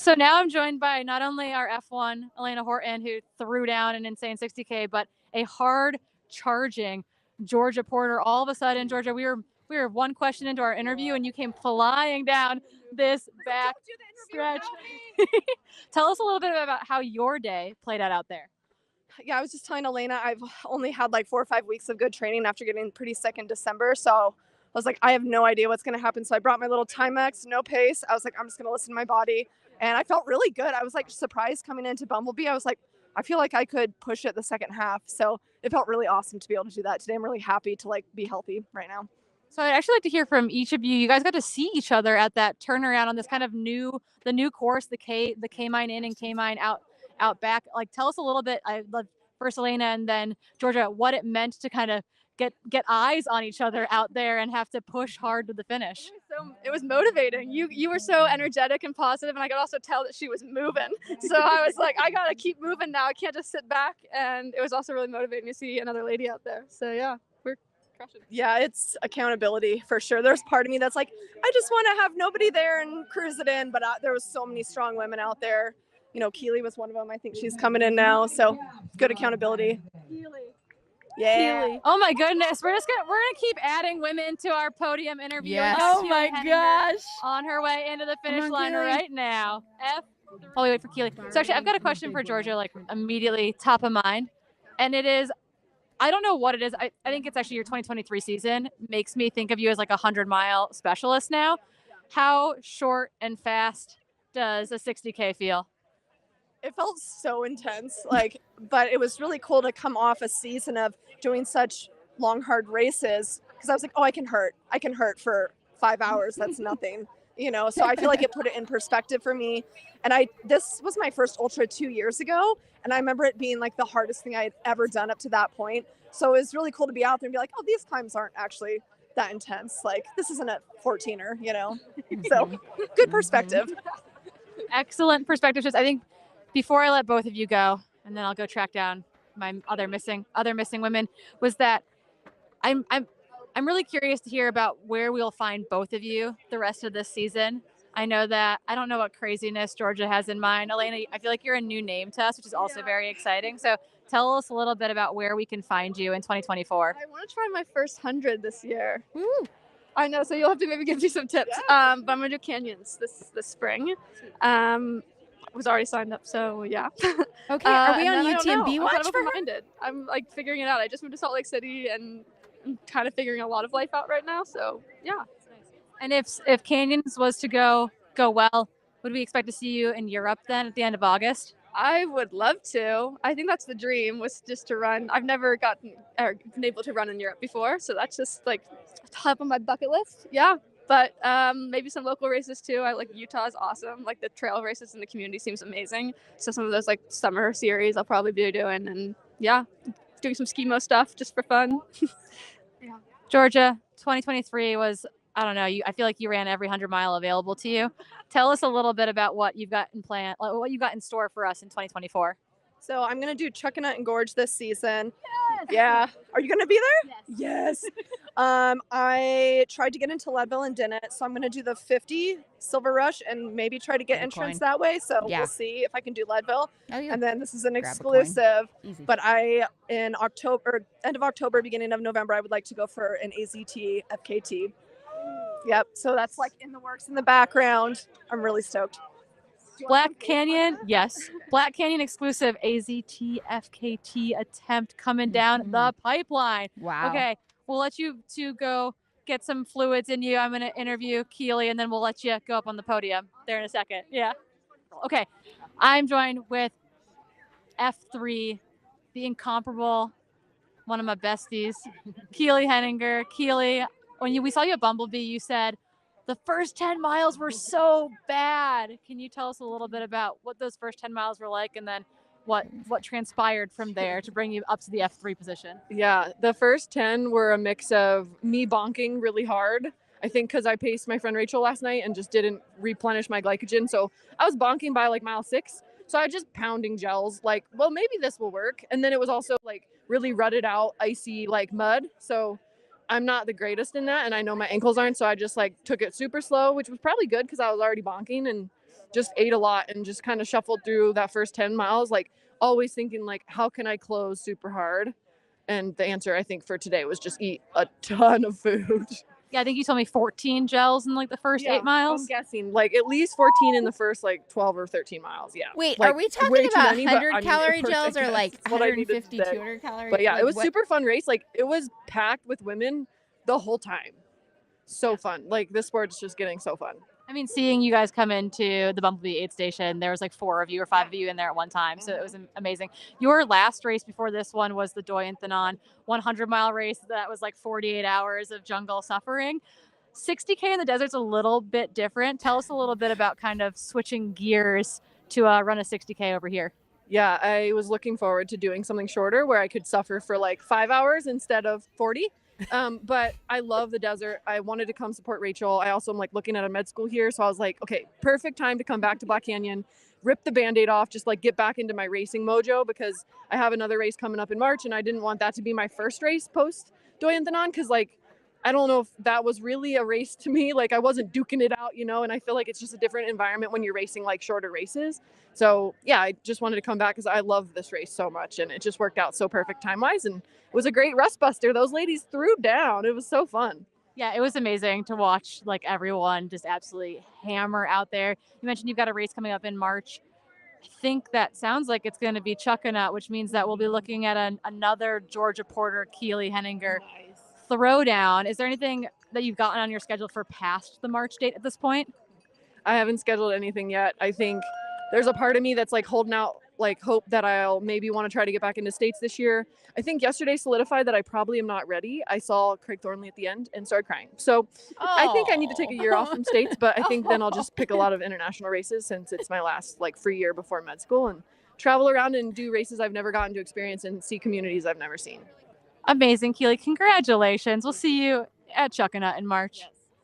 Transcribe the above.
So now I'm joined by not only our F1, Elena Horton, who threw down an insane 60K, but a hard charging Georgia Porter. All of a sudden, Georgia, we were one question into our interview, and you came flying down this back stretch. Tell us a little bit about how your day played out there. Yeah, I was just telling Elena I've only had like 4 or 5 weeks of good training after getting pretty sick in December. So I was like, I have no idea what's going to happen. So I brought my little Timex, no pace. I was like, I'm just going to listen to my body. And I felt really good. I was like surprised coming into Bumblebee. I was like, I feel like I could push it the second half. So it felt really awesome to be able to do that today. I'm really happy to like be healthy right now. So I'd actually like to hear from each of you. You guys got to see each other at that turnaround on this kind of new course, the K-Mine in and K-Mine out back. Like, tell us a little bit. I love first Elena and then Georgia, what it meant to kind of get eyes on each other out there and have to push hard to the finish. It was motivating. You were so energetic and positive, and I could also tell that she was moving. So I was like, I gotta keep moving now. I can't just sit back. And it was also really motivating to see another lady out there. So yeah, we're crushing. Yeah, it's accountability for sure. There's part of me that's like, I just want to have nobody there and cruise it in. But there was so many strong women out there. You know, Keely was one of them. I think she's coming in now. So good accountability. Keely. Yeah. Keely. Oh my goodness, we're gonna keep adding women to our podium interview. Yes. Oh Keely my Henninger gosh! On her way into the finish line Keely. right now. While we wait for Keely. So actually, I've got a question for Georgia, like immediately top of mind, and it is, I don't know what it is. I think it's actually your 2023 season makes me think of you as like a 100-mile specialist now. How short and fast does a 60K feel? It felt so intense, but it was really cool to come off a season of doing such long, hard races because I was like, oh, I can hurt for 5 hours. That's nothing, so I feel like it put it in perspective for me. And this was my first ultra 2 years ago. And I remember it being like the hardest thing I had ever done up to that point. So it was really cool to be out there and be like, oh, these times aren't actually that intense. Like this isn't a 14er, so good perspective. Excellent perspective. I think before I let both of you go, and then I'll go track down my other missing women, was that I'm really curious to hear about where we'll find both of you the rest of this season. I know that I don't know what craziness Georgia has in mind. Elena, I feel like you're a new name to us, which is also very exciting. So tell us a little bit about where we can find you in 2024. I want to try my first 100 this year. Woo. I know, so you'll have to maybe give me some tips. Yeah. But I'm gonna do canyons this spring. Was already signed up, so yeah. Okay, are we on UTMB I'm watch kind of for her? open-minded. I'm like figuring it out. I just moved to Salt Lake City and I'm kind of figuring a lot of life out right now. So yeah. And if Canyons was to go well, would we expect to see you in Europe then at the end of August? I would love to. I think that's the dream, was just to run. I've never been able to run in Europe before, so that's just like top of my bucket list. Yeah. But maybe some local races too. I like Utah is awesome. Like the trail races in the community seems amazing. So some of those like summer series I'll probably be doing, and yeah, doing some skimo stuff just for fun. Yeah. Georgia, 2023 was, I don't know, I feel like you ran every 100-mile available to you. Tell us a little bit about what you've got in plan, what you got in store for us in 2024. So I'm going to do Chuckanut and Gorge this season. Yes. Yeah. Are you going to be there? Yes. I tried to get into Leadville and didn't. So I'm going to do the 50 Silver Rush and maybe try to get entrance that way. So we'll see if I can do Leadville. Oh, yeah. And then this is an exclusive. But in October, end of October, beginning of November, I would like to go for an AZT FKT. Yep. So that's like in the works in the background. I'm really stoked. Black Canyon, yes. Black Canyon exclusive AZT FKT attempt coming down the pipeline. Wow. Okay, we'll let you two go get some fluids in you. I'm going to interview Keely, and then we'll let you go up on the podium there in a second. Yeah. Okay, I'm joined with F3, the incomparable, one of my besties, Keely Henninger. Keely, when we saw you at Bumblebee, you said, the first 10 miles were so bad. Can you tell us a little bit about what those first 10 miles were like, and then what transpired from there to bring you up to the F3 position? Yeah, the first 10 were a mix of me bonking really hard. I think because I paced my friend Rachel last night and just didn't replenish my glycogen. So I was bonking by like mile 6. So I was just pounding gels like, well, maybe this will work. And then it was also like really rutted out, icy like mud. So I'm not the greatest in that, and I know my ankles aren't, so I just like took it super slow, which was probably good because I was already bonking, and just ate a lot and just kind of shuffled through that first 10 miles, like always thinking like, how can I close super hard? And the answer I think for today was just eat a ton of food. Yeah, I think you told me 14 gels in like the first 8 miles. I'm guessing like at least 14 in the first like 12 or 13 miles. Yeah. Wait, like, are we talking way too about many, but, 100 I mean, calorie it worked, gels I or guess. like It's what I needed 150, today. 200 calories? But yeah, like, it was what? super fun race. Like it was packed with women the whole time. So fun. Like this sport's just getting so fun. I mean, seeing you guys come into the Bumblebee aid station, there was like 4 of you or 5 of you in there at one time. So it was amazing. Your last race before this one was the Doyenthenon 100-mile race. That was like 48 hours of jungle suffering. 60K in the desert's a little bit different. Tell us a little bit about kind of switching gears to run a 60K over here. Yeah, I was looking forward to doing something shorter where I could suffer for like 5 hours instead of 40. But I love the desert. I wanted to come support Rachel. I also am like looking at a med school here. So I was like, okay, perfect time to come back to Black Canyon, rip the Band-Aid off, just like get back into my racing mojo because I have another race coming up in March and I didn't want that to be my first race post Doyenthenon because like, I don't know if that was really a race to me. Like I wasn't duking it out, and I feel like it's just a different environment when you're racing like shorter races. So yeah, I just wanted to come back because I love this race so much and it just worked out so perfect time-wise and it was a great rust buster. Those ladies threw down. It was so fun. Yeah, it was amazing to watch like everyone just absolutely hammer out there. You mentioned you've got a race coming up in March. I think that sounds like it's going to be Chuckanut, which means that we'll be looking at another Georgia Porter, Keely, Henninger throwdown. Is there anything that you've gotten on your schedule for past the March date at this point? I haven't scheduled anything yet. I think there's a part of me that's like holding out like hope that I'll maybe want to try to get back into states this year. I think yesterday solidified that I probably am not ready. I saw Craig Thornley at the end and started crying. So I think I need to take a year off from states, but I think then I'll just pick a lot of international races since it's my last like free year before med school and travel around and do races I've never gotten to experience and see communities I've never seen. Amazing, Keely. Congratulations. We'll see you at Chuckanut in March.